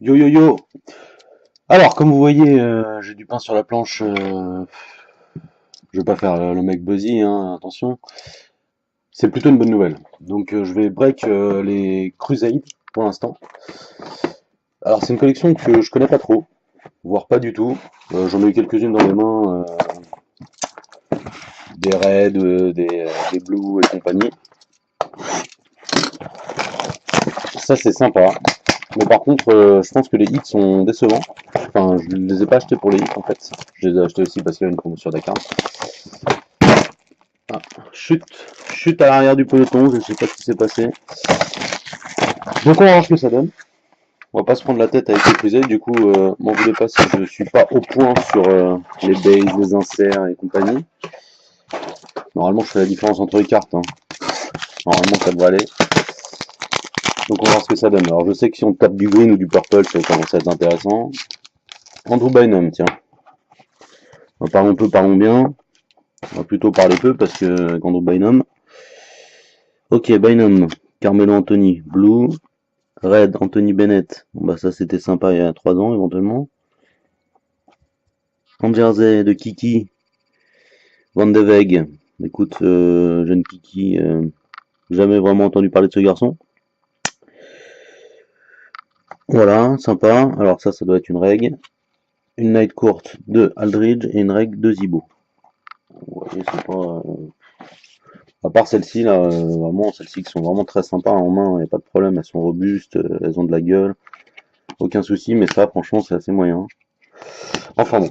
Yo yo yo. Alors, comme vous voyez, j'ai du pain sur la planche. Je vais pas faire le mec buzzy, hein, attention. C'est plutôt une bonne nouvelle. Donc, je vais break les Crusades pour l'instant. Alors, c'est une collection que je connais pas trop, voire pas du tout. J'en ai eu quelques-unes dans les mains, des Reds, des Blue et compagnie. Ça, c'est sympa. Mais par contre, je pense que les hits sont décevants. Enfin, je les ai pas achetés pour les hits en fait. Je les ai achetés aussi parce qu'il y a une promotion Dakar. Ah, chute, chute à l'arrière du peloton, je sais pas ce qui s'est passé. Donc on va voir ce que ça donne. On va pas se prendre la tête avec les fusées, du coup, m'en voulez pas si je suis pas au point sur les bases, les inserts et compagnie. Normalement, je fais la différence entre les cartes, hein. Normalement, ça devrait aller. Donc on va voir ce que ça donne. Alors je sais que si on tape du green ou du purple, ça va commencer à être intéressant. Andrew Bynum, tiens. Parlons peu, parlons bien. On va plutôt parler peu parce que Andrew Bynum. Ok, Bynum, Carmelo Anthony, Blue. Red, Anthony Bennett. Bon, bah ça c'était sympa il y a 3 ans éventuellement. Jersey de Kiki. Van de Weg. Écoute, jeune Kiki, jamais vraiment entendu parler de ce garçon. Voilà, sympa. Alors ça doit être une règle. Une night courte de Aldridge et une règle de Zibo. Vous voyez, c'est pas... à part celles-ci, là, vraiment, celles-ci qui sont vraiment très sympas en main, il n'y a pas de problème, elles sont robustes, elles ont de la gueule, aucun souci, mais ça, franchement, c'est assez moyen. Enfin bon,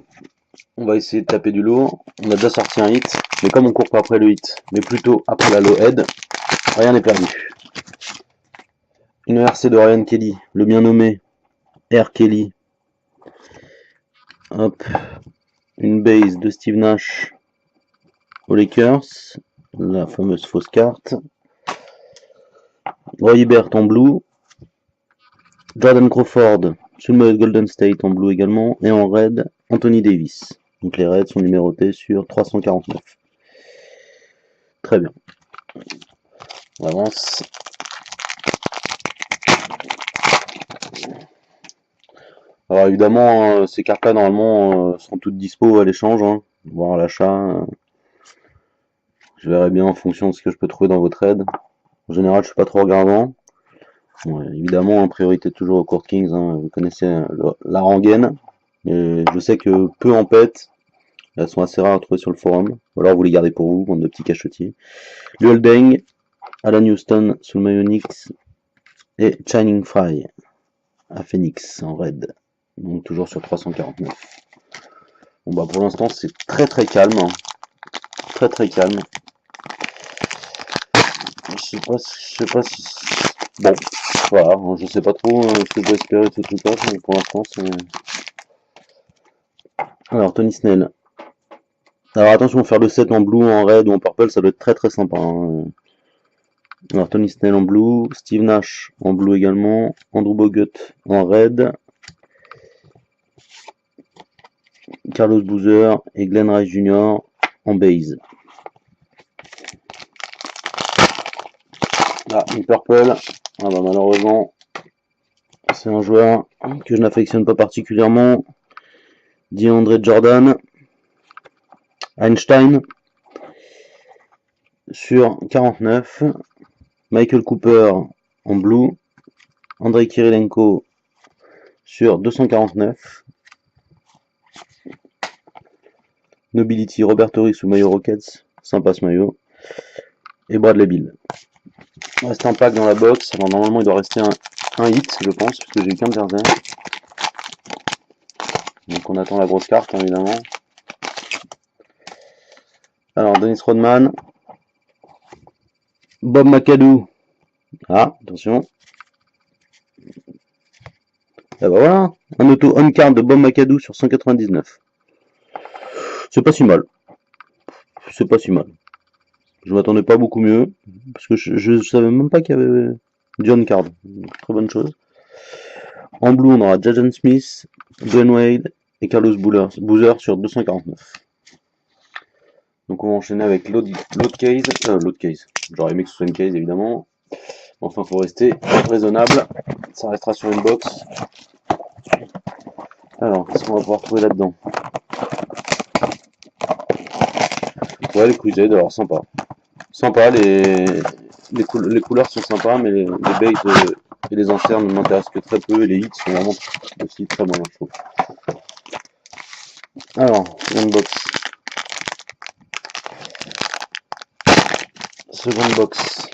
on va essayer de taper du lourd. On a déjà sorti un hit, mais comme on court pas après le hit, mais plutôt après la low head, rien n'est perdu. Une RC de Ryan Kelly, le bien nommé R. Kelly. Hop, une base de Steve Nash aux Lakers, la fameuse fausse carte. Roy Hibbert en blue. Jordan Crawford sous le maillot de Golden State en blue également. Et en red, Anthony Davis. Donc les reds sont numérotés sur 349. Très bien. On avance. Alors évidemment, ces cartes-là normalement sont toutes dispo à l'échange, hein, voire à l'achat. Je verrai bien en fonction de ce que je peux trouver dans vos trades. En général, je suis pas trop regardant. Bon, évidemment, en priorité toujours au Court Kings, hein, vous connaissez la rengaine. Et je sais que peu en pète, elles sont assez rares à trouver sur le forum. Ou alors vous les gardez pour vous, bande de petits cachotiers. Le Holding, Alan Houston sous le maillot Knicks et Shining Fry à Phoenix en red. Donc toujours sur 349. Bon bah pour l'instant c'est très très calme. Hein. Très très calme. Je sais pas si... Bon, voilà, je sais pas trop ce que je dois espérer de ce truc-là, mais pour l'instant c'est... Alors Tony Snell. Alors attention, faire le 7 en blue, en red ou en purple, ça doit être très très sympa. Hein. Alors Tony Snell en blue, Steve Nash en blue également, Andrew Bogut en red, Carlos Boozer et Glenn Rice Jr. en base. Ah, une purple. Ah bah malheureusement, c'est un joueur que je n'affectionne pas particulièrement. DeAndre Jordan. Einstein sur 49. Michael Cooper en blue. Andrei Kirilenko sur 249. Nobility, Roberto Rick sous maillot Rockets. Sympa ce maillot. Et Bradley Bill. Il reste un pack dans la box. Alors normalement il doit rester un hit je pense, parce que j'ai eu qu'un jersey. Donc on attend la grosse carte hein, évidemment. Alors Dennis Rodman. Bob McAdoo. Ah, attention. Et bah voilà, un auto on-card de Bob McAdoo sur 199. C'est pas si mal. C'est pas si mal. Je m'attendais pas beaucoup mieux, parce que je savais même pas qu'il y avait du on-card. Très bonne chose. En blue, on aura Jaden Smith, Dwayne Wade et Carlos Boozer sur 249. Donc on va enchaîner avec l'autre case. L'autre case. J'aurais aimé que ce soit une case évidemment. Enfin, faut rester raisonnable. Ça restera sur une box. Alors, qu'est-ce qu'on va pouvoir trouver là-dedans? Ouais, les Crusades, alors sympa. Sympa, les couleurs sont sympas, mais les bases et les enchères ne m'intéressent que très peu, et les hits sont vraiment aussi très bons, je trouve. Alors, seconde box. Seconde box.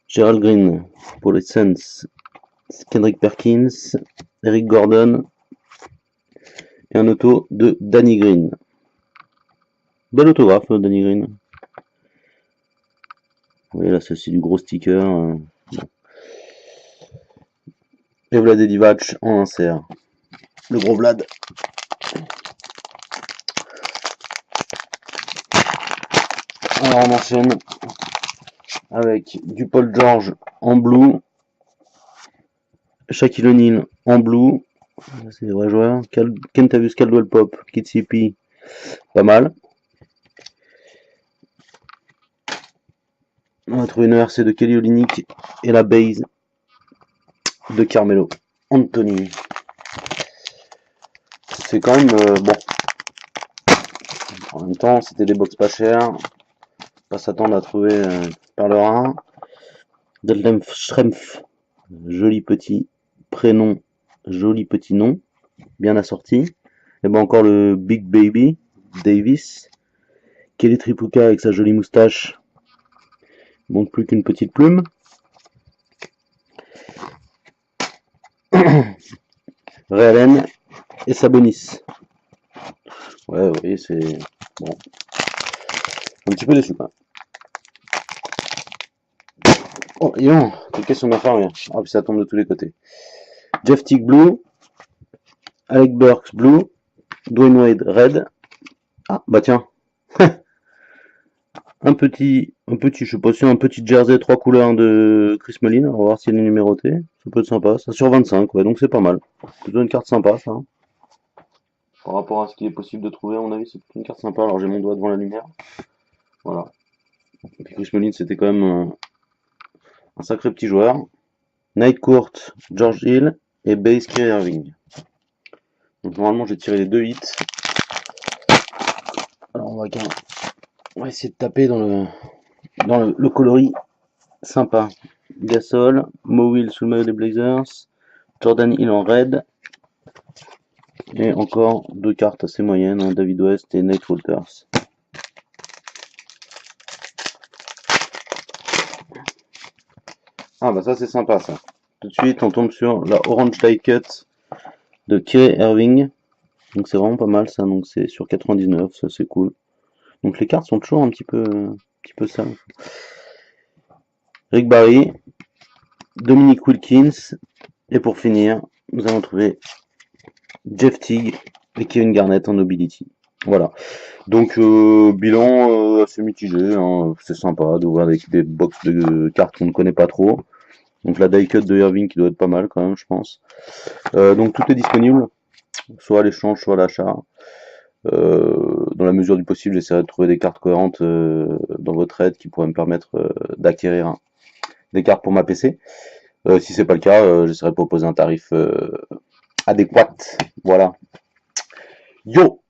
Gerald Green pour les Suns. Kendrick Perkins, Eric Gordon et un auto de Danny Green. Bel autographe, Danny Green. Oui, là, c'est du gros sticker. Et Vlad Divac en insert. Le gros Vlad. Alors, on enchaîne avec du Paul George en blue. Shaquille O'Neal en blue. C'est des vrais joueurs. Kentavious Caldwell Pope, Kitsipi, pas mal. On va trouver une RC de Kelly Olynyk et la base de Carmelo Anthony. C'est quand même bon. En même temps, c'était des box pas chers. Pas s'attendre à trouver par le 1. Deltem Schrempf, joli petit prénom, joli petit nom, bien assorti. Et ben encore le Big Baby Davis. Kelly Tripucka avec sa jolie moustache. Manque plus qu'une petite plume. Ray Allen et Sabonis. Ouais, vous voyez, c'est bon. Un petit peu déçu, quoi. Oh, et non, quelle question d'infirmière. Ah, puis ça tombe de tous les côtés. Jeff Teague Blue. Alec Burks Blue. Dwayne Wade Red. Ah, bah tiens. un petit, je sais pas si un petit jersey 3 couleurs de Chris Mullin. On va voir s'il est numéroté. Ça peut être sympa. Ça sur 25, ouais, donc c'est pas mal. Plutôt une carte sympa, ça. Par rapport à ce qu'il est possible de trouver, à mon avis, c'est plutôt une carte sympa. Alors j'ai mon doigt devant la lumière. Voilà. Et puis Chris Mullin, c'était quand même un sacré petit joueur. Night Court, George Hill et Base Kyrie Irving. Donc normalement j'ai tiré les deux hits. Alors on va essayer de taper dans le coloris sympa. Gasol, Mo Will sous le maillot des Blazers, Jordan Hill en red. Et encore deux cartes assez moyennes, hein, David West et Nate Walters. Ah bah ça c'est sympa ça. Tout de suite on tombe sur la Orange Die Cut de Kyrie Irving. Donc c'est vraiment pas mal ça, donc c'est sur 99, ça c'est cool. Donc les cartes sont toujours un petit peu ça. Rick Barry, Dominic Wilkins, et pour finir, nous allons trouver Jeff Teague et Kevin Garnett en Nobility. Voilà. Donc bilan assez mitigé, hein. C'est sympa d'ouvrir des box de cartes qu'on ne connaît pas trop. Donc la die cut de Irving qui doit être pas mal quand même, je pense. Donc tout est disponible, soit à l'échange, soit à l'achat. Dans la mesure du possible, j'essaierai de trouver des cartes cohérentes dans votre aide qui pourraient me permettre d'acquérir des cartes pour ma PC. Si c'est pas le cas, j'essaierai de proposer un tarif adéquat. Voilà. Yo!